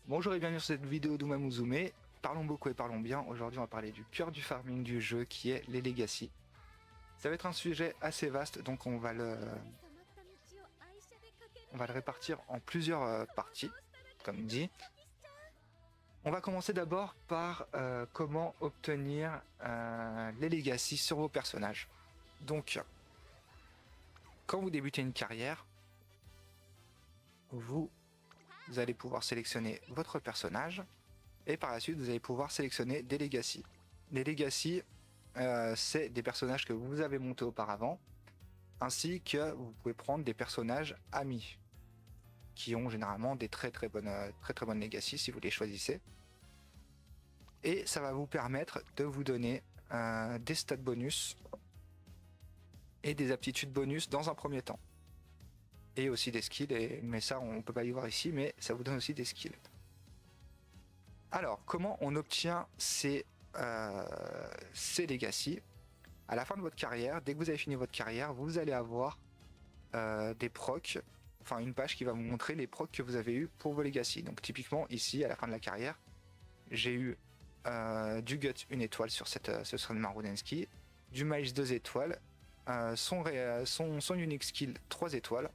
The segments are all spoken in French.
Bonjour et bienvenue sur cette vidéo d'Umamuzume. Parlons beaucoup et parlons bien. Aujourd'hui on va parler du cœur du farming du jeu qui est les Legacy. Ça va être un sujet assez vaste donc on va le répartir en plusieurs parties, comme dit. On va commencer d'abord par comment obtenir les Legacy sur vos personnages. Donc, quand vous débutez une carrière, vous allez pouvoir sélectionner votre personnage et par la suite vous allez pouvoir sélectionner des Legacy. Les Legacy, c'est des personnages que vous avez montés auparavant, ainsi que vous pouvez prendre des personnages amis qui ont généralement des très bonnes Legacy si vous les choisissez. Et ça va vous permettre de vous donner des stats bonus et des aptitudes bonus dans un premier temps. Et aussi des skills, mais ça on peut pas y voir ici, mais ça vous donne aussi des skills. Alors, comment on obtient ces Legacy? À la fin de votre carrière, dès que vous avez fini votre carrière, vous allez avoir des procs, enfin une page qui va vous montrer les procs que vous avez eu pour vos Legacy. Donc typiquement ici, à la fin de la carrière, j'ai eu du Gut 1 étoile sur ce Srenman Rudensky, du Miles 2 étoiles, son Unique Skill 3 étoiles,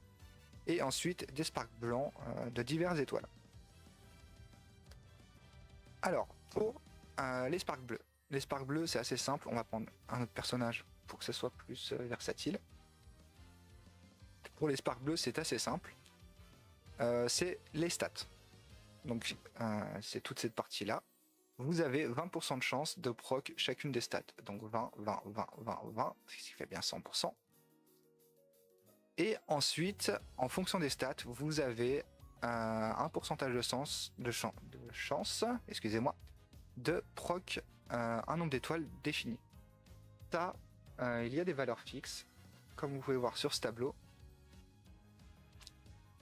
et ensuite des Sparks blancs de diverses étoiles. Alors, pour les Sparks bleus. Les Sparks bleus, c'est assez simple. On va prendre un autre personnage pour que ce soit plus versatile. Pour les Sparks bleus, c'est assez simple. C'est les stats. Donc, c'est toute cette partie-là. Vous avez 20% de chance de proc chacune des stats. Donc 20, 20, 20, 20, 20, ce qui fait bien 100%. Et ensuite, en fonction des stats, vous avez un pourcentage de chance, excusez-moi, de proc un nombre d'étoiles défini. Ça, il y a des valeurs fixes, comme vous pouvez voir sur ce tableau.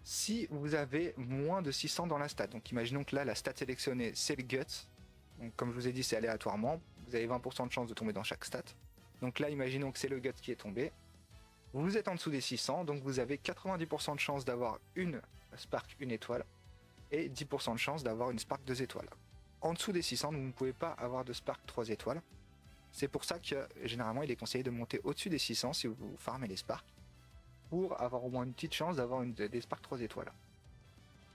Si vous avez moins de 600 dans la stat, donc imaginons que là, la stat sélectionnée, c'est le Gut. Donc comme je vous ai dit, c'est aléatoirement. Vous avez 20% de chance de tomber dans chaque stat. Donc là, imaginons que c'est le Gut qui est tombé. Vous êtes en dessous des 600, donc vous avez 90% de chance d'avoir une Spark 1 étoile et 10% de chance d'avoir une Spark 2 étoiles. En dessous des 600, vous ne pouvez pas avoir de Spark 3 étoiles. C'est pour ça que généralement il est conseillé de monter au-dessus des 600 si vous farmez les Sparks, pour avoir au moins une petite chance d'avoir des Spark 3 étoiles.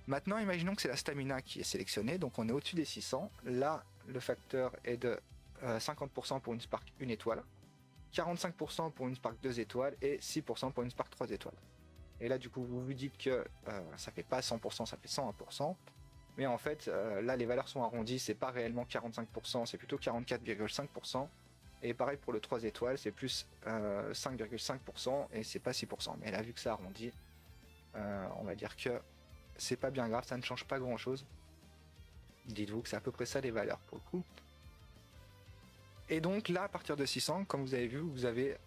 Maintenant, imaginons que c'est la stamina qui est sélectionnée, donc on est au-dessus des 600. Là, le facteur est de 50% pour une Spark 1 étoile, 45% pour une Spark 2 étoiles et 6% pour une Spark 3 étoiles. Et là, du coup, vous vous dites que ça fait pas 100%, ça fait 101%. Mais en fait, là, les valeurs sont arrondies, c'est pas réellement 45%, c'est plutôt 44,5%. Et pareil pour le 3 étoiles, c'est plus 5,5% et c'est pas 6%. Mais là, vu que ça arrondit, on va dire que c'est pas bien grave, ça ne change pas grand chose. Dites-vous que c'est à peu près ça les valeurs pour le coup. Et donc là, à partir de 600, comme vous avez vu, vous avez,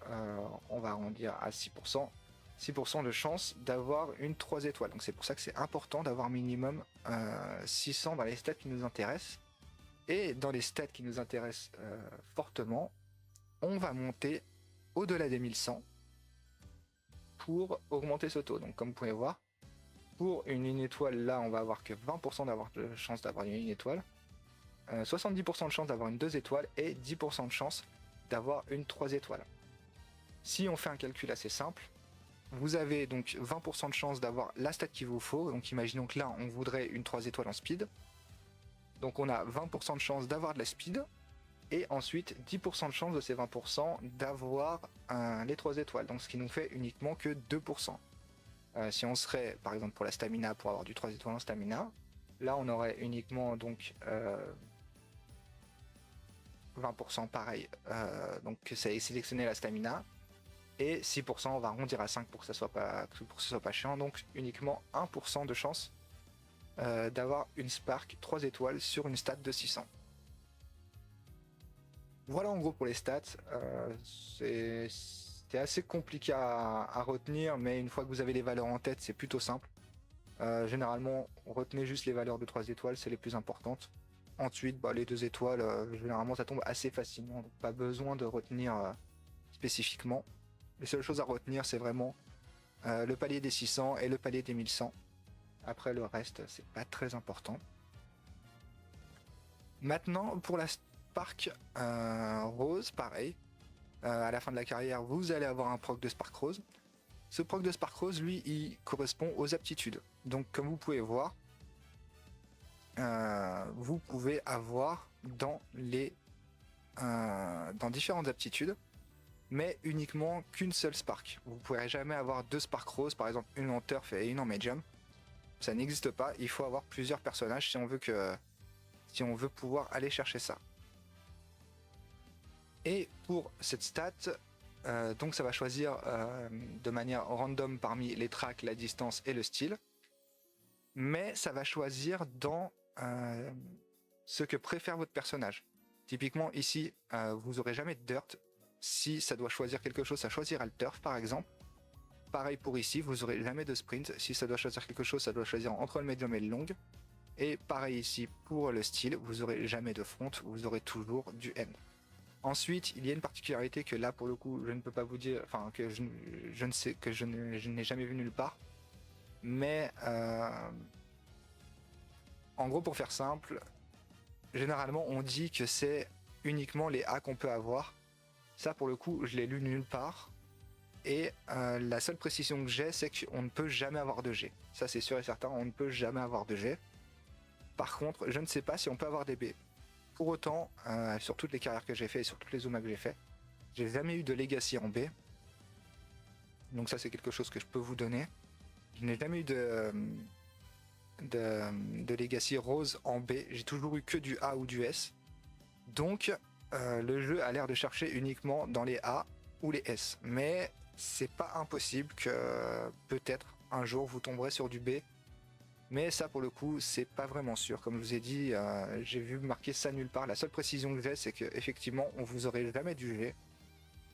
on va arrondir à 6%, 6% de chance d'avoir une 3 étoiles. Donc c'est pour ça que c'est important d'avoir minimum 600 dans les stats qui nous intéressent. Et dans les stats qui nous intéressent fortement, on va monter au-delà des 1100 pour augmenter ce taux. Donc comme vous pouvez voir, pour une étoile, là, on va avoir que 20% de chance d'avoir une étoile. 70% de chance d'avoir une 2 étoiles et 10% de chance d'avoir une 3 étoiles. Si on fait un calcul assez simple, vous avez donc 20% de chance d'avoir la stat qu'il vous faut. Donc imaginons que là, on voudrait une 3 étoiles en speed. Donc on a 20% de chance d'avoir de la speed. Et ensuite 10% de chance de ces 20% d'avoir les 3 étoiles. Donc ce qui nous fait uniquement que 2%. Si on serait par exemple pour la stamina, pour avoir du 3 étoiles en stamina, là on aurait uniquement donc 20% pareil, donc ça est sélectionné la stamina, et 6% on va arrondir à 5 pour que ça soit pas chiant, donc uniquement 1% de chance d'avoir une Spark 3 étoiles sur une stat de 600. Voilà en gros pour les stats, c'est assez compliqué à retenir, mais une fois que vous avez les valeurs en tête, c'est plutôt simple. Généralement, retenez juste les valeurs de 3 étoiles, c'est les plus importantes. Ensuite, les 2 étoiles, généralement ça tombe assez facilement, donc pas besoin de retenir spécifiquement. Les seules choses à retenir, c'est vraiment le palier des 600 et le palier des 1100. Après le reste, c'est pas très important. Maintenant, pour la Spark Rose, pareil. À la fin de la carrière, vous allez avoir un proc de Spark Rose. Ce proc de Spark Rose, lui, il correspond aux aptitudes. Donc, comme vous pouvez voir, vous pouvez avoir dans différentes aptitudes, mais uniquement qu'une seule Spark. Vous ne pourrez jamais avoir deux Spark Rose, par exemple une en Turf et une en Medium. Ça n'existe pas. Il faut avoir plusieurs personnages si on veut pouvoir aller chercher ça. Et pour cette stat, donc ça va choisir de manière random parmi les tracks, la distance et le style. Mais ça va choisir dans ce que préfère votre personnage. Typiquement ici, vous n'aurez jamais de dirt. Si ça doit choisir quelque chose, ça choisira le turf par exemple. Pareil pour ici, vous n'aurez jamais de sprint. Si ça doit choisir quelque chose, ça doit choisir entre le medium et le long. Et pareil ici pour le style, vous n'aurez jamais de front, vous aurez toujours du end. Ensuite, il y a une particularité que là, pour le coup, je ne peux pas vous dire, enfin, que je ne sais, que je n'ai jamais vu nulle part. Mais, en gros, pour faire simple, généralement, on dit que c'est uniquement les A qu'on peut avoir. Ça, pour le coup, je l'ai lu nulle part. Et la seule précision que j'ai, c'est qu'on ne peut jamais avoir de G. Ça, c'est sûr et certain, on ne peut jamais avoir de G. Par contre, je ne sais pas si on peut avoir des B. Pour autant, sur toutes les carrières que j'ai fait et sur toutes les Zoomas que j'ai jamais eu de Legacy en B. Donc ça, c'est quelque chose que je peux vous donner. Je n'ai jamais eu de Legacy Rose en B. J'ai toujours eu que du A ou du S. Donc, le jeu a l'air de chercher uniquement dans les A ou les S. Mais c'est pas impossible que peut-être un jour vous tomberez sur du B. Mais ça, pour le coup, c'est pas vraiment sûr. Comme je vous ai dit, j'ai vu marquer ça nulle part. La seule précision que j'ai, c'est que effectivement, on vous aurait jamais du G.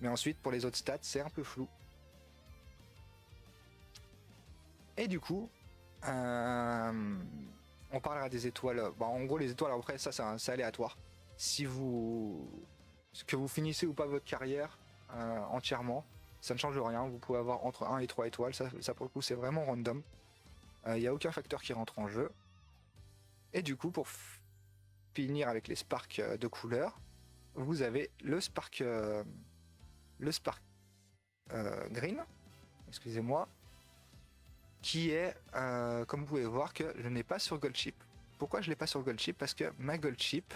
Mais ensuite, pour les autres stats, c'est un peu flou. Et du coup, on parlera des étoiles. Bon, en gros, les étoiles, après, ça, c'est aléatoire. Si que vous finissez ou pas votre carrière entièrement, ça ne change rien. Vous pouvez avoir entre 1 et 3 étoiles. Ça pour le coup, c'est vraiment random. Il n'y a aucun facteur qui rentre en jeu. Et du coup, pour finir avec les sparks de couleur, vous avez le spark green, excusez-moi, qui est, comme vous pouvez voir, que je n'ai pas sur Gold Chip. Pourquoi je ne l'ai pas sur Gold Chip? Parce que ma Gold Chip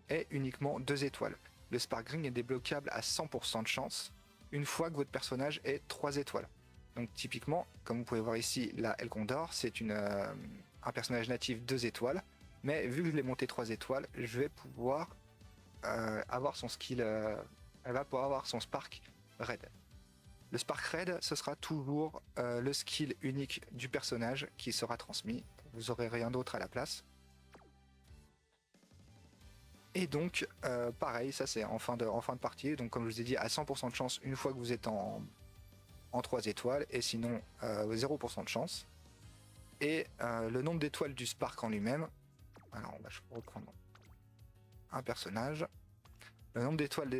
est uniquement 2 étoiles. Le spark green est débloquable à 100% de chance une fois que votre personnage est 3 étoiles. Donc typiquement, comme vous pouvez voir ici, la El Condor, c'est un personnage natif 2 étoiles. Mais vu que je l'ai monté 3 étoiles, je vais pouvoir avoir son skill. Elle va pouvoir avoir son Spark Red. Le Spark Red, ce sera toujours le skill unique du personnage qui sera transmis. Vous aurez rien d'autre à la place. Et donc, pareil, ça c'est en fin de partie. Donc comme je vous ai dit, à 100% de chance une fois que vous êtes en 3 étoiles, et sinon 0% de chance. Et le nombre d'étoiles du Spark en lui-même. Alors on va reprendre un personnage. Le nombre d'étoiles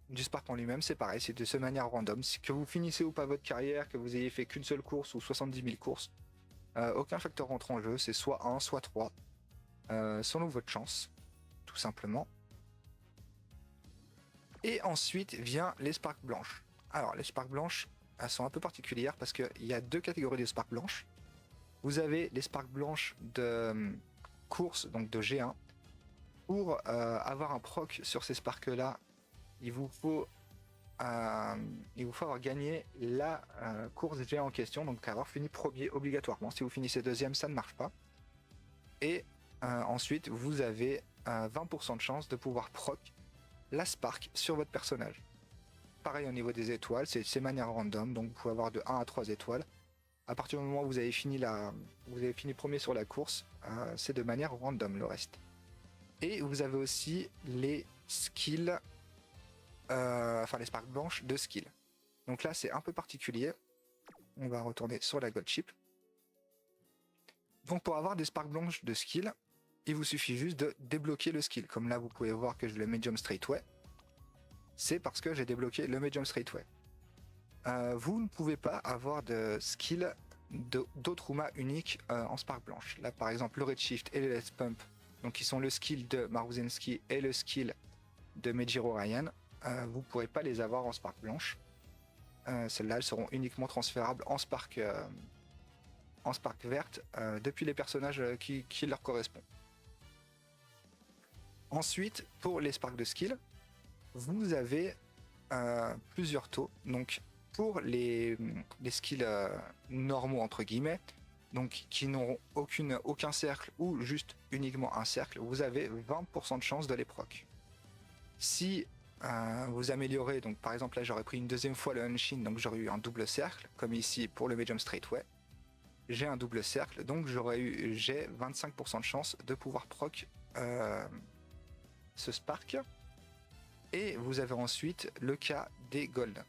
du Spark en lui-même, c'est pareil, c'est de cette manière random. Que vous finissez ou pas votre carrière, que vous ayez fait qu'une seule course ou 70 000 courses, aucun facteur rentre en jeu, c'est soit 1, soit 3, selon votre chance, tout simplement. Et ensuite vient les Sparks blanches. Alors les Sparks blanches, elles sont un peu particulières parce qu'il y a 2 catégories de Sparks blanches. Vous avez les Sparks blanches de course, donc de G1. Pour avoir un proc sur ces sparks là, il vous faut avoir gagné la course G1 en question, donc avoir fini premier obligatoirement. Si vous finissez deuxième, ça ne marche pas. Et ensuite vous avez 20% de chance de pouvoir proc la spark sur votre personnage. Pareil au niveau des étoiles, c'est manière random, donc vous pouvez avoir de 1 à 3 étoiles. À partir du moment où vous avez fini premier sur la course, c'est de manière random le reste. Et vous avez aussi les skills, les sparks blanches de skill. Donc là c'est un peu particulier. On va retourner sur la Gold Chip. Donc pour avoir des sparks blanches de skill, il vous suffit juste de débloquer le skill. Comme là vous pouvez voir que j'ai le Medium Straightway. C'est parce que j'ai débloqué le Medium Straightway. Vous ne pouvez pas avoir de skill d'autres Uma uniques en spark blanche. Là par exemple le Redshift et le Let's Pump, donc qui sont le skill de Maruzensky et le skill de Mejiro Ryan, vous ne pourrez pas les avoir en Spark blanche. Celles-là, elles seront uniquement transférables en Spark verte depuis les personnages qui leur correspondent. Ensuite, pour les Sparks de skill, vous avez plusieurs taux. Donc, pour les skills normaux, entre guillemets, donc qui n'auront aucun cercle ou juste uniquement un cercle, vous avez 20% de chance de les proc. Si vous améliorez, donc par exemple là j'aurais pris une deuxième fois le Unshin, donc j'aurais eu un double cercle, comme ici pour le Medium Straightway, j'ai un double cercle, donc j'ai 25% de chance de pouvoir proc ce Spark. Et vous avez ensuite le cas des Gold.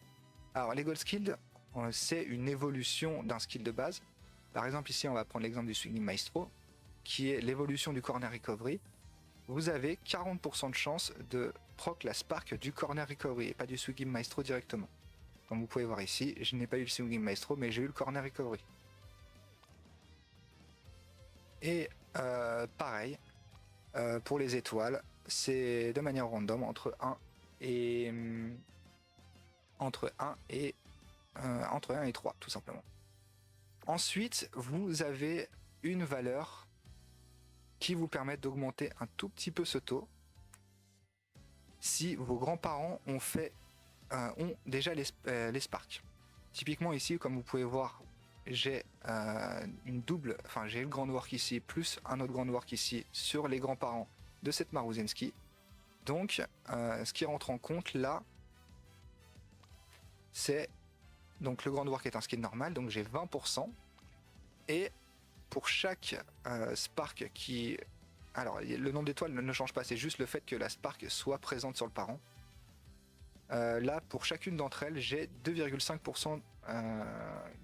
Alors les Gold Skills, c'est une évolution d'un skill de base. Par exemple ici on va prendre l'exemple du Swinging Maestro, qui est l'évolution du Corner Recovery. Vous avez 40% de chance de proc la Spark du Corner Recovery et pas du Swinging Maestro directement. Comme vous pouvez voir ici, je n'ai pas eu le Swinging Maestro mais j'ai eu le Corner Recovery. Et pareil, pour les étoiles, c'est de manière random entre 1 et 3 tout simplement. Ensuite, vous avez une valeur qui vous permet d'augmenter un tout petit peu ce taux si vos grands-parents ont déjà les Sparks. Typiquement ici, comme vous pouvez voir, j'ai j'ai le grand work ici plus un autre grand work ici sur les grands-parents de cette Maruzensky. Donc, ce qui rentre en compte là, c'est donc le grand work est un skill normal, donc j'ai 20%. Et pour chaque Spark qui... Alors, le nombre d'étoiles ne change pas, c'est juste le fait que la Spark soit présente sur le parent. Là, pour chacune d'entre elles, j'ai 2,5%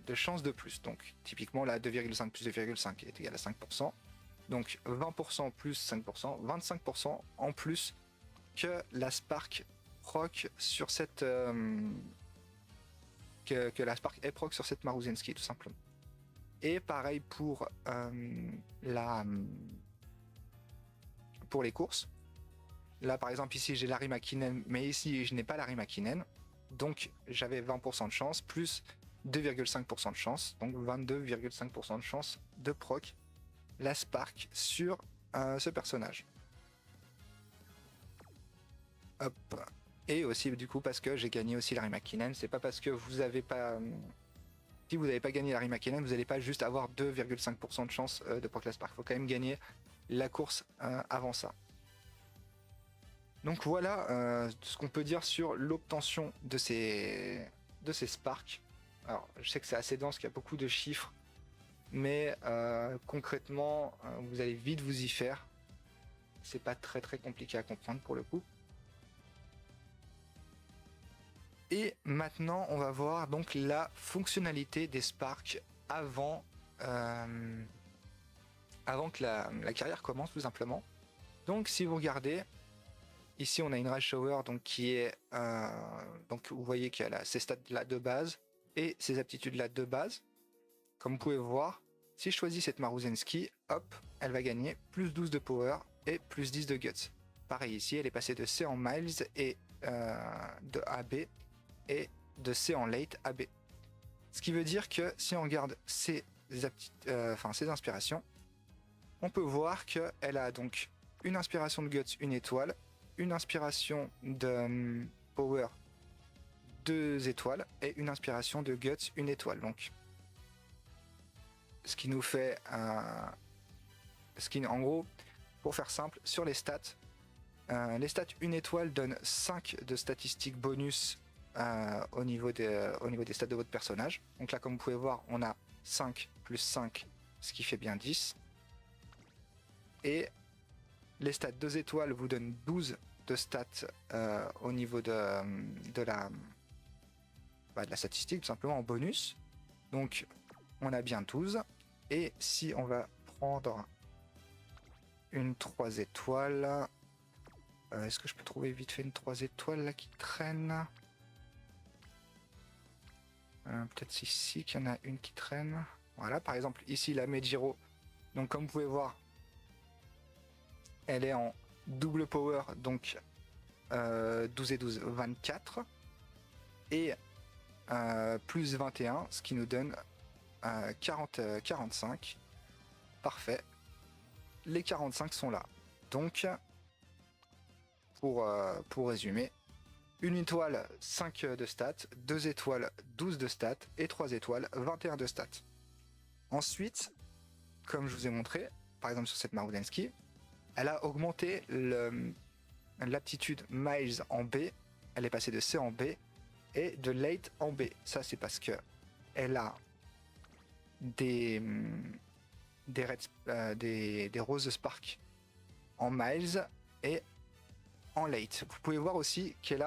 de chance de plus. Donc, typiquement, là, 2,5 plus 2,5 est égal à 5%. Donc, 20% plus 5%, 25% en plus que la Spark proc sur cette... que la Spark est proc sur cette Maruzensky, tout simplement. Et pareil pour pour les courses. Là, par exemple, ici, j'ai Larry McKinnon, mais ici, je n'ai pas Larry McKinnon. Donc, j'avais 20% de chance, plus 2,5% de chance. Donc, 22,5% de chance de proc la Spark sur ce personnage. Hop. Et aussi, du coup, parce que j'ai gagné aussi Larry McKinnon. C'est pas parce que vous n'avez pas... si vous n'avez pas gagné Larry McKinnon, vous n'allez pas juste avoir 2,5% de chance de proc la Spark. Il faut quand même gagner la course avant ça. Donc voilà ce qu'on peut dire sur l'obtention de ces Sparks. Alors je sais que c'est assez dense, qu'il y a beaucoup de chiffres, mais concrètement vous allez vite vous y faire. C'est pas très compliqué à comprendre pour le coup. Et maintenant on va voir donc la fonctionnalité des Sparks avant que la carrière commence tout simplement. Donc si vous regardez, ici on a une Rage Shower donc qui est donc vous voyez qu'il y a ses stats là de base et ses aptitudes là de base. Comme vous pouvez voir, si je choisis cette Maruzensky, hop, elle va gagner plus 12 de power et plus 10 de guts. Pareil ici, elle est passée de C en miles et de AB et de C en late AB. Ce qui veut dire que si on regarde ses inspirations, on peut voir qu'elle a donc une inspiration de guts 1 étoile, une inspiration de power 2 étoiles et une inspiration de guts 1 étoile. Donc, ce qui nous fait en gros, pour faire simple, sur les stats 1 étoile donne 5 de statistiques bonus au niveau des stats de votre personnage. Donc là, comme vous pouvez voir, on a 5 plus 5, ce qui fait bien 10. Et les stats 2 étoiles vous donnent 12 de stats au niveau de la statistique, tout simplement en bonus. Donc on a bien 12. Et si on va prendre une 3 étoiles, est-ce que je peux trouver vite fait une 3 étoiles là qui traîne? Peut-être ici qu'il y en a une qui traîne. Voilà, par exemple ici la Mejiro. Donc comme vous pouvez voir, Elle est en double power, donc 12 et 12, 24. Et plus 21, ce qui nous donne 45. Parfait. Les 45 sont là. Donc, pour résumer, une étoile 5 de stats, 2 étoiles 12 de stats et 3 étoiles 21 de stats. Ensuite, comme je vous ai montré, par exemple sur cette Marudensky, elle a augmenté l'aptitude Miles en B, elle est passée de C en B et de Late en B. Ça c'est parce que elle a des roses Spark en Miles et en Late. Vous pouvez voir aussi qu'elle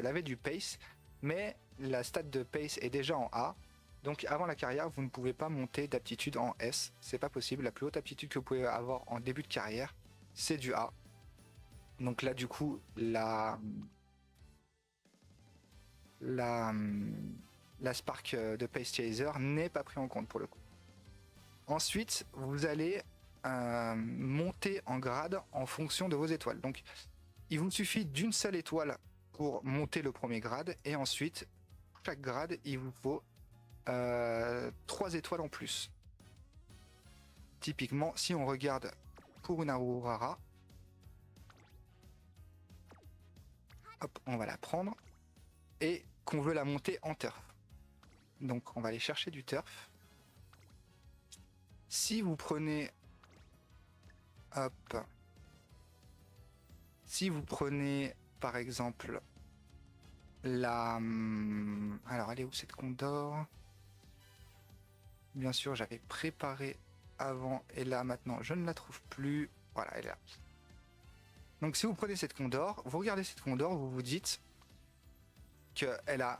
avait du pace, mais la stat de pace est déjà en A. Donc avant la carrière, vous ne pouvez pas monter d'aptitude en S, c'est pas possible. La plus haute aptitude que vous pouvez avoir en début de carrière, c'est du A. Donc là du coup, la Spark de Pace Chaser n'est pas pris en compte pour le coup. Ensuite, vous allez monter en grade en fonction de vos étoiles. Donc il vous suffit d'une seule étoile pour monter le premier grade, et ensuite, chaque grade, il vous faut 3 étoiles en plus. Typiquement, si on regarde pour une Aurora, hop, on va la prendre, et qu'on veut la monter en turf. Donc on va aller chercher du turf. Si vous prenez, hop, si vous prenez par exemple la... Alors elle est où cette Condor? Bien sûr, j'avais préparé avant, et là maintenant je ne la trouve plus. Voilà, elle est là. Donc si vous prenez cette Condor, vous regardez cette Condor, vous vous dites qu'elle a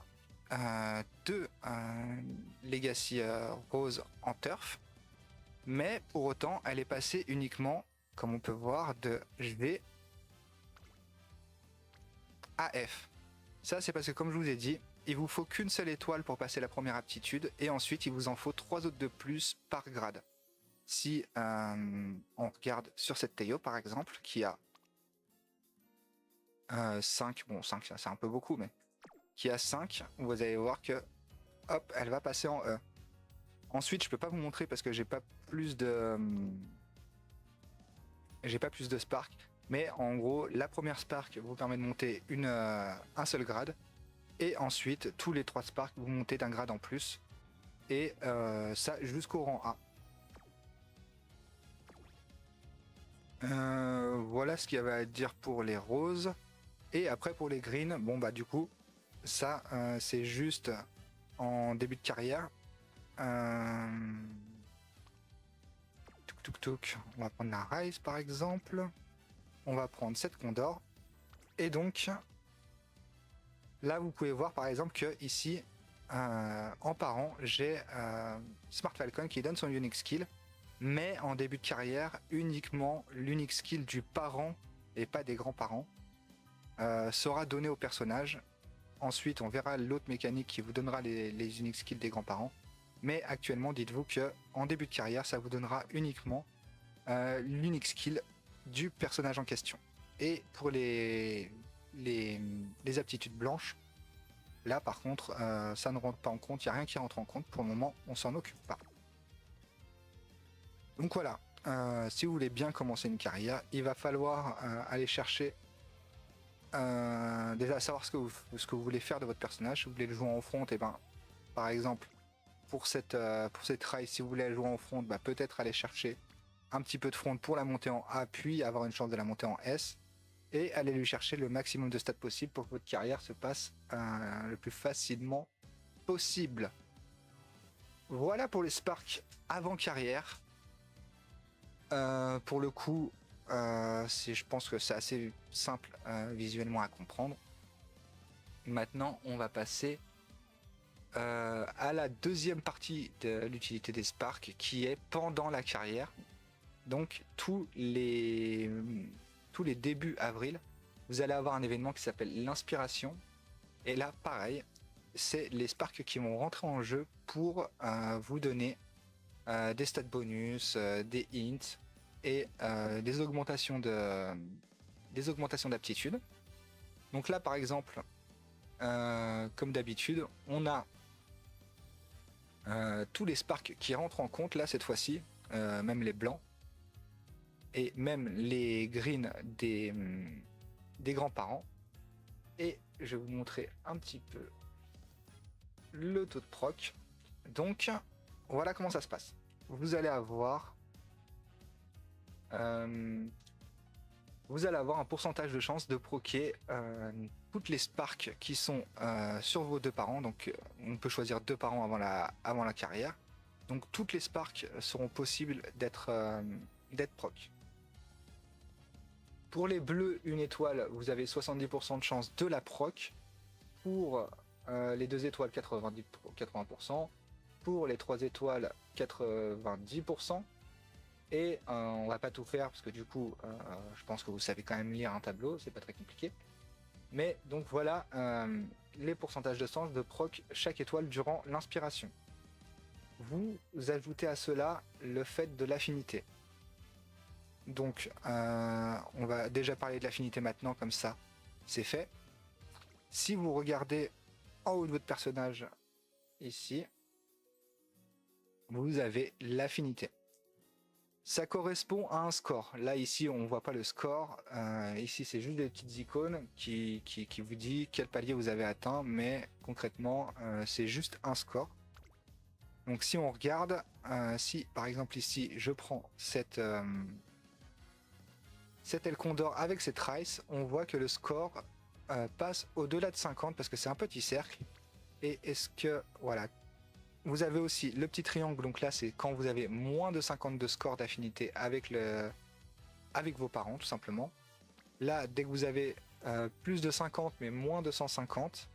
deux Legacy Rose en turf, mais pour autant elle est passée uniquement, comme on peut voir, de G à F. Ça c'est parce que, comme je vous ai dit, il vous faut qu'une seule étoile pour passer la première aptitude, et ensuite il vous en faut 3 autres de plus par grade. Si on regarde sur cette Théo par exemple, qui a 5, bon 5 c'est un peu beaucoup, mais qui a 5, vous allez voir que hop, elle va passer en E. Ensuite, je peux pas vous montrer parce que j'ai pas plus de Spark, mais en gros, la première Spark vous permet de monter un seul grade, et ensuite tous les 3 Sparks vous montez d'un grade en plus, et ça jusqu'au rang A. Voilà ce qu'il y avait à dire pour les roses. Et après pour les greens, bon bah du coup ça c'est juste en début de carrière. On va prendre la Rise par exemple, on va prendre cette Condor, et donc là vous pouvez voir par exemple que ici en parent j'ai Smart Falcon qui donne son unique skill, mais en début de carrière uniquement l'unique skill du parent et pas des grands-parents sera donné au personnage. Ensuite on verra l'autre mécanique qui vous donnera les uniques skills des grands-parents, mais actuellement dites-vous que en début de carrière ça vous donnera uniquement l'unique skill du personnage en question. Et pour les aptitudes blanches, là par contre ça ne rentre pas en compte, il n'y a rien qui rentre en compte pour le moment, on s'en occupe pas. Donc voilà, si vous voulez bien commencer une carrière, il va falloir aller chercher déjà savoir ce que vous voulez faire de votre personnage. Si vous voulez le jouer en front, et ben par exemple pour cette rail, si vous voulez le jouer en front, bah, peut-être aller chercher un petit peu de front pour la monter en A, puis avoir une chance de la monter en S, et aller lui chercher le maximum de stats possible pour que votre carrière se passe le plus facilement possible. Voilà pour les Sparks avant carrière. Pour le coup, je pense que c'est assez simple visuellement à comprendre. Maintenant, on va passer à la deuxième partie de l'utilité des Sparks, qui est pendant la carrière. Donc tous les débuts avril, vous allez avoir un événement qui s'appelle l'inspiration. Et là, pareil, c'est les Sparks qui vont rentrer en jeu pour vous donner des stats bonus, des hints et des augmentations d'aptitude. Donc là par exemple, comme d'habitude, on a tous les sparks qui rentrent en compte là cette fois-ci, même les blancs et même les greens des grands-parents. Et je vais vous montrer un petit peu le taux de proc. Donc voilà comment ça se passe. Vous allez avoir un pourcentage de chance de proquer toutes les sparks qui sont sur vos deux parents. Donc on peut choisir deux parents avant la carrière. Donc toutes les sparks seront possibles d'être proc. Pour les bleus, une étoile, vous avez 70% de chance de la proc. Pour les 2 étoiles, 80%. Pour les 3 étoiles, 90%. Et on va pas tout faire parce que du coup, je pense que vous savez quand même lire un tableau, c'est pas très compliqué. Mais donc voilà les pourcentages de chance de proc chaque étoile durant l'inspiration. Vous ajoutez à cela le fait de l'affinité. Donc on va déjà parler de l'affinité maintenant, comme ça c'est fait. Si vous regardez en haut de votre personnage ici, vous avez l'affinité. Ça correspond à un score. Là ici on voit pas le score, ici c'est juste des petites icônes qui vous dit quel palier vous avez atteint, mais concrètement c'est juste un score. Donc si on regarde, si par exemple ici je prends cette El Condor avec cette Rice, on voit que le score passe au-delà de 50 parce que c'est un petit cercle. Et est-ce que, voilà, vous avez aussi le petit triangle, donc là c'est quand vous avez moins de 50 de score d'affinité avec vos parents tout simplement. Là, dès que vous avez plus de 50 mais moins de 150,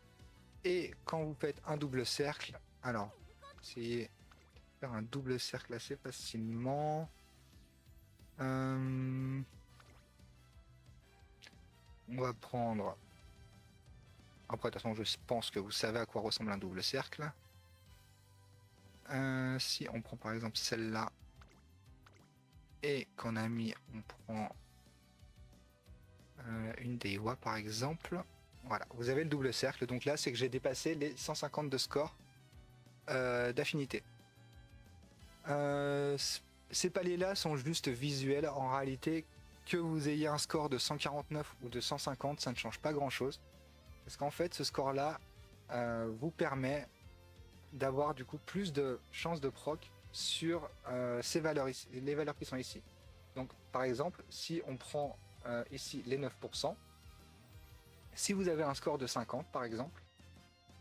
et quand vous faites un double cercle, alors essayez de faire un double cercle assez facilement. On va prendre... Après, de toute façon, je pense que vous savez à quoi ressemble un double cercle. Si on prend par exemple celle-là et qu'on a mis, on prend une Deiwa par exemple. Voilà, vous avez le double cercle. Donc là, c'est que j'ai dépassé les 150 de score d'affinité. Ces paliers-là sont juste visuels. En réalité, que vous ayez un score de 149 ou de 150, ça ne change pas grand-chose. Parce qu'en fait, ce score-là vous permet d'avoir du coup plus de chances de proc sur ces valeurs ici, les valeurs qui sont ici. Donc par exemple, si on prend ici les 9%, si vous avez un score de 50 par exemple,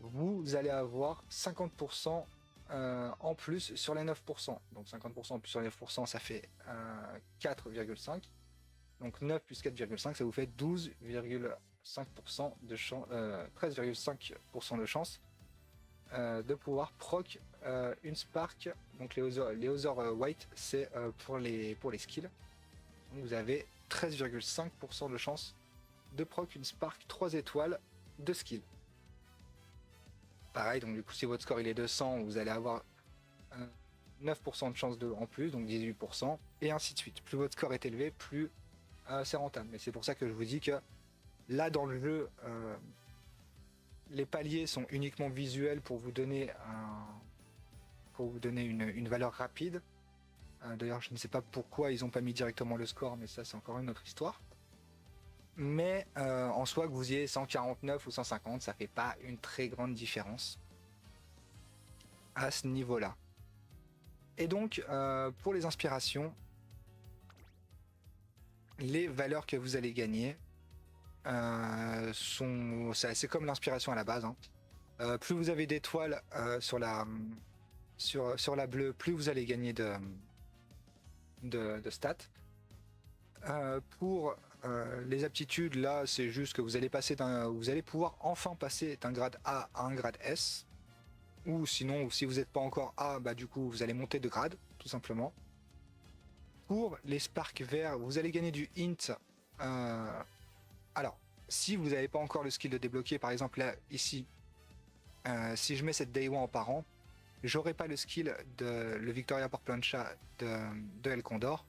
vous allez avoir 50% en plus sur les 9%. Donc 50% en plus sur les 9%, ça fait 4,5. Donc 9 plus 4,5, ça vous fait 12,5% de chance, 13,5% de chance de pouvoir proc une Spark. Donc les Other White, c'est pour les skills. Donc vous avez 13,5% de chance de proc une Spark 3 étoiles de skill. Pareil, donc du coup si votre score il est de 100, vous allez avoir 9% de chance en plus, donc 18%, et ainsi de suite. Plus votre score est élevé, plus c'est rentable. Mais c'est pour ça que je vous dis que là dans le jeu, les paliers sont uniquement visuels pour vous donner une valeur rapide. D'ailleurs, je ne sais pas pourquoi ils n'ont pas mis directement le score, mais ça c'est encore une autre histoire. Mais en soi, que vous ayez 149 ou 150, ça fait pas une très grande différence à ce niveau-là. Et donc, pour les inspirations, les valeurs que vous allez gagner c'est comme l'inspiration à la base. Hein. Plus vous avez d'étoiles sur la bleue, plus vous allez gagner de stats. Pour les aptitudes, là, c'est juste que vous allez pouvoir enfin passer d'un grade A à un grade S. Ou sinon, si vous n'êtes pas encore A, bah du coup, vous allez monter de grade, tout simplement. Pour les sparks verts, vous allez gagner du hint. Alors, si vous n'avez pas encore le skill de débloquer, par exemple là, ici, si je mets cette Day One en parent, j'aurai pas le skill de le Victoria por plancha de El Condor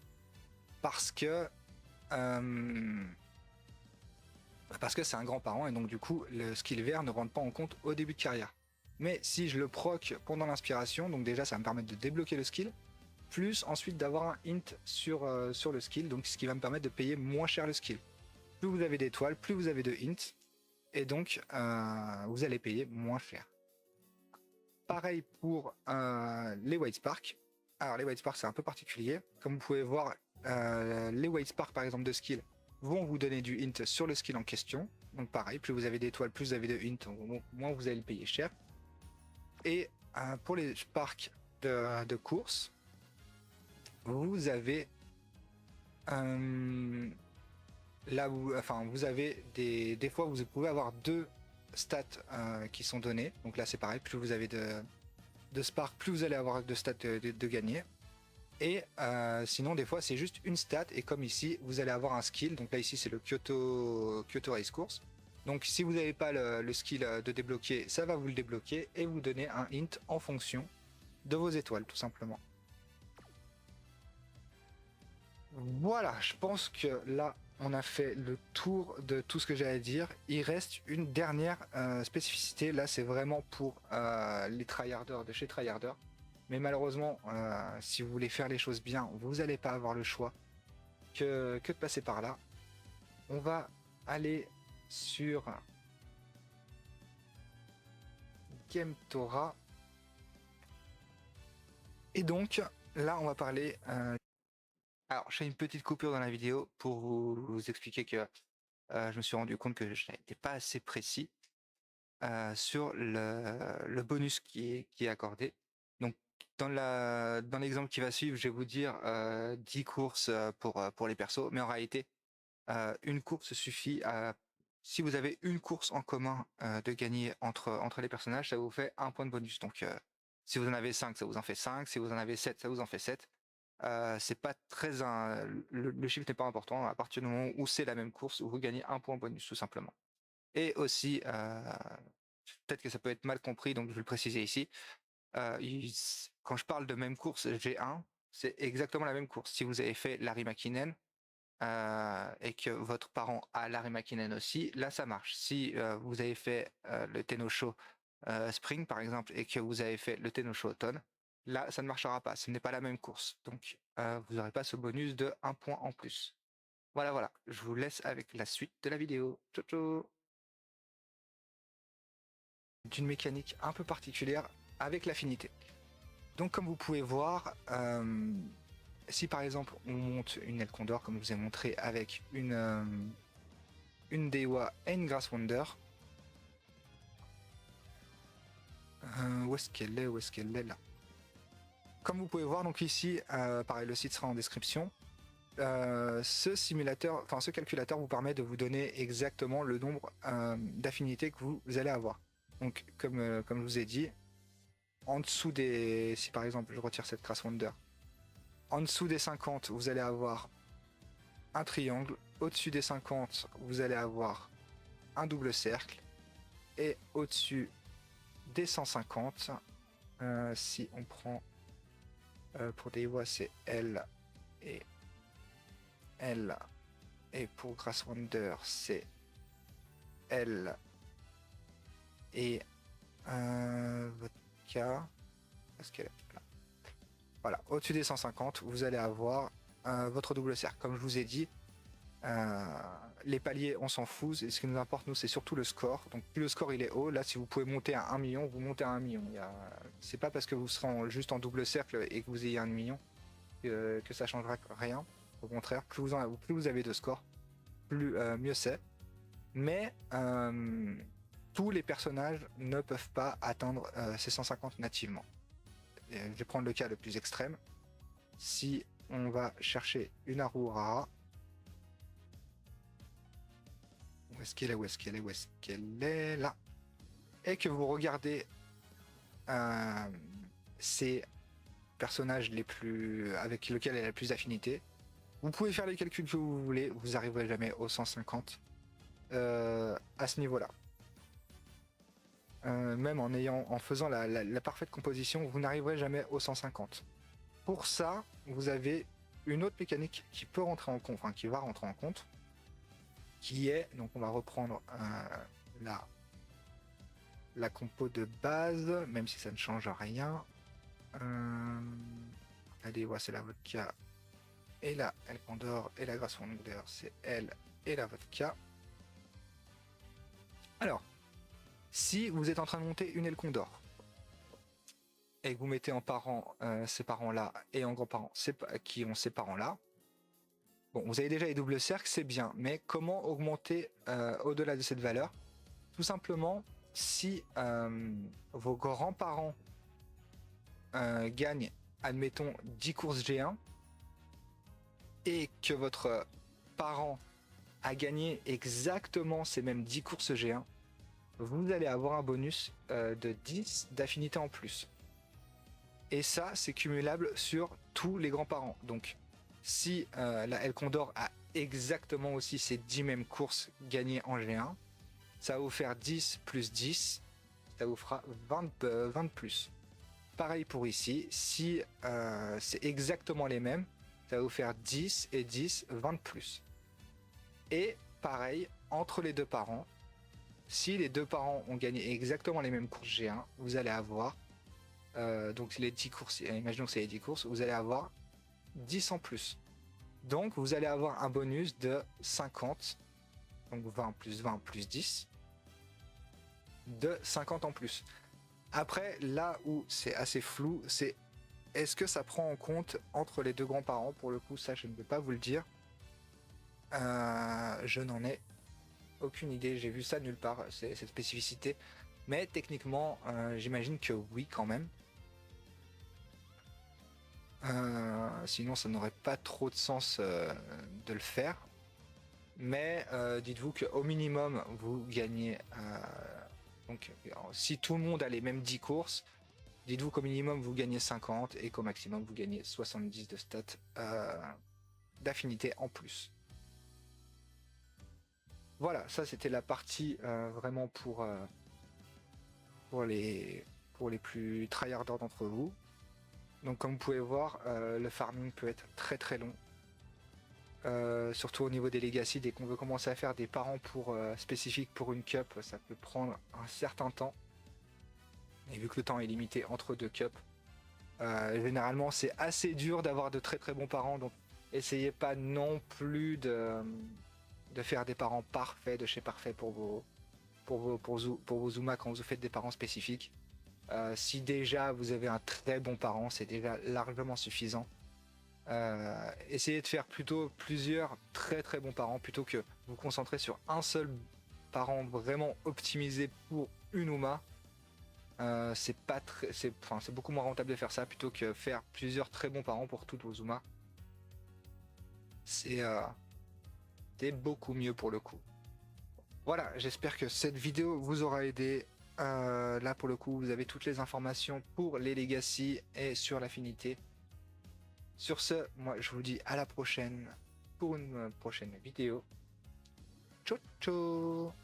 parce que c'est un grand parent et donc du coup le skill vert ne rentre pas en compte au début de carrière. Mais si je le proc pendant l'inspiration, donc déjà ça va me permettre de débloquer le skill, plus ensuite d'avoir un hint sur le skill, donc ce qui va me permettre de payer moins cher le skill. Plus vous avez d'étoiles, plus vous avez de hints, et donc vous allez payer moins cher. Pareil pour les White Spark. Alors les White Spark c'est un peu particulier. Comme vous pouvez voir, les White Spark par exemple de skill vont vous donner du hint sur le skill en question. Donc pareil, plus vous avez d'étoiles, plus vous avez de hint, moins vous allez le payer cher. Et pour les Sparks de course, vous avez là où, enfin, vous avez des fois vous pouvez avoir deux stats qui sont donnés. Donc là c'est pareil, plus vous avez de spark, plus vous allez avoir de stats de gagner. Et sinon des fois c'est juste une stat et comme ici vous allez avoir un skill. Donc là ici c'est le Kyoto Race Course. Donc si vous n'avez pas le skill de débloquer, ça va vous le débloquer et vous donner un hint en fonction de vos étoiles tout simplement. Voilà, je pense que là on a fait le tour de tout ce que j'allais dire. Il reste une dernière spécificité. Là c'est vraiment pour les tryharders de chez Tryharder. Mais malheureusement, si vous voulez faire les choses bien, vous n'allez pas avoir le choix que de passer par là. On va aller sur Gametora. Et donc, là, on va parler... Alors, je fais une petite coupure dans la vidéo pour vous expliquer que je me suis rendu compte que je n'étais pas assez précis sur le bonus qui est accordé. Donc, dans l'exemple qui va suivre, je vais vous dire 10 courses pour les persos, mais en réalité, une course suffit à... Si vous avez une course en commun de gagner entre les personnages, ça vous fait un point de bonus. Donc, si vous en avez 5, ça vous en fait 5. Si vous en avez 7, ça vous en fait 7. C'est pas très le chiffre n'est pas important à partir du moment où c'est la même course où vous gagnez un point bonus tout simplement. Et aussi, peut-être que ça peut être mal compris, donc je vais le préciser ici. Quand je parle de même course G1, c'est exactement la même course. Si vous avez fait Larry McKinnon et que votre parent a Larry McKinnon aussi, là ça marche. Si vous avez fait le Tenno Show Spring par exemple et que vous avez fait le Tenno Show Automne, là ça ne marchera pas. Ce n'est pas la même course. Donc vous n'aurez pas ce bonus de 1 point en plus. Voilà, je vous laisse avec la suite de la vidéo. Ciao ciao. D'une mécanique un peu particulière avec l'affinité. Donc comme vous pouvez voir, si par exemple on monte une El Condor comme je vous ai montré avec une Dewa et une Grass Wonder, où est-ce qu'elle est là. Comme vous pouvez voir donc ici, pareil le site sera en description. Ce calculateur vous permet de vous donner exactement le nombre d'affinités que vous allez avoir. Donc comme je vous ai dit, en dessous des... Si par exemple je retire cette Grass Wonder, en dessous des 50 vous allez avoir un triangle, au-dessus des 50 vous allez avoir un double cercle, et au-dessus des 150, si on prend pour des voies c'est L et L, et pour Grass Wonder c'est L et vodka, parce qu'elle est là. Voilà, au-dessus des 150 vous allez avoir votre double cercle. Comme je vous ai dit, les paliers on s'en fout, ce qui nous importe nous c'est surtout le score. Donc plus le score il est haut, là si vous pouvez monter à 1 million, vous montez à 1 million. C'est pas parce que vous serez juste en double cercle et que vous ayez 1 million que ça changera rien. Au contraire, plus vous avez de score, plus mieux c'est. Mais tous les personnages ne peuvent pas atteindre ces 150 nativement. Je vais prendre le cas le plus extrême. Si on va chercher une Aurora, où est-ce qu'elle est là, et que vous regardez ces personnages avec lesquels elle a le plus d'affinité, vous pouvez faire les calculs que vous voulez, vous arriverez jamais aux 150 à ce niveau là. même en faisant la parfaite composition, vous n'arriverez jamais au 150. Pour ça, vous avez une autre mécanique qui peut rentrer en compte, enfin qui va rentrer en compte, qui est, donc on va reprendre la compo de base, même si ça ne change rien. Allez, c'est la vodka et la El Condor et la Grasse Wonder, c'est elle et la vodka. Alors, si vous êtes en train de monter une El Condor et que vous mettez en parents ces parents-là et en grands-parents qui ont ces parents-là, bon, vous avez déjà les doubles cercles, c'est bien, mais comment augmenter au-delà de cette valeur? Tout simplement, si vos grands-parents gagnent, admettons, 10 courses G1 et que votre parent a gagné exactement ces mêmes 10 courses G1, vous allez avoir un bonus de 10 d'affinité en plus. Et ça, c'est cumulable sur tous les grands-parents. Donc, si la El Condor a exactement aussi ces 10 mêmes courses gagnées en G1, ça va vous faire 10 plus 10, ça vous fera 20 de plus. Pareil pour ici, si c'est exactement les mêmes, ça va vous faire 10 et 10, 20 de plus. Et pareil, entre les deux parents, si les deux parents ont gagné exactement les mêmes courses G1, vous allez avoir, donc les 10 courses, imaginons que c'est les 10 courses, vous allez avoir 10 en plus. Donc vous allez avoir un bonus de 50, donc 20 plus 10, de 50 en plus. Après, là où c'est assez flou, c'est est-ce que ça prend en compte entre les deux grands-parents? Pour le coup, ça je ne peux pas vous le dire. Je n'en ai aucune idée, j'ai vu ça nulle part, cette spécificité. Mais techniquement, j'imagine que oui quand même. Sinon, ça n'aurait pas trop de sens de le faire. Mais dites-vous qu'au minimum, vous gagnez... donc, si tout le monde a les mêmes 10 courses, dites-vous qu'au minimum, vous gagnez 50 et qu'au maximum, vous gagnez 70 de stats d'affinité en plus. Voilà, ça c'était la partie vraiment pour les plus tryharders d'entre vous. Donc comme vous pouvez voir, le farming peut être très très long. Surtout au niveau des legacy, dès qu'on veut commencer à faire des parents spécifiques pour une cup, ça peut prendre un certain temps. Et vu que le temps est limité entre deux cups, généralement c'est assez dur d'avoir de très très bons parents. Donc essayez pas non plus de faire des parents parfaits de chez parfait pour vos Zuma quand vous faites des parents spécifiques. Si déjà vous avez un très bon parent, c'est déjà largement suffisant. Essayez de faire plutôt plusieurs très très bons parents plutôt que vous concentrer sur un seul parent vraiment optimisé pour une Uma. C'est beaucoup moins rentable de faire ça plutôt que faire plusieurs très bons parents pour toutes vos Uma. C'est beaucoup mieux pour le coup. Voilà, j'espère que cette vidéo vous aura aidé. Là pour le coup, vous avez toutes les informations pour les legacy et sur l'affinité. Sur ce, moi je vous dis à la prochaine pour une prochaine vidéo. Ciao ciao.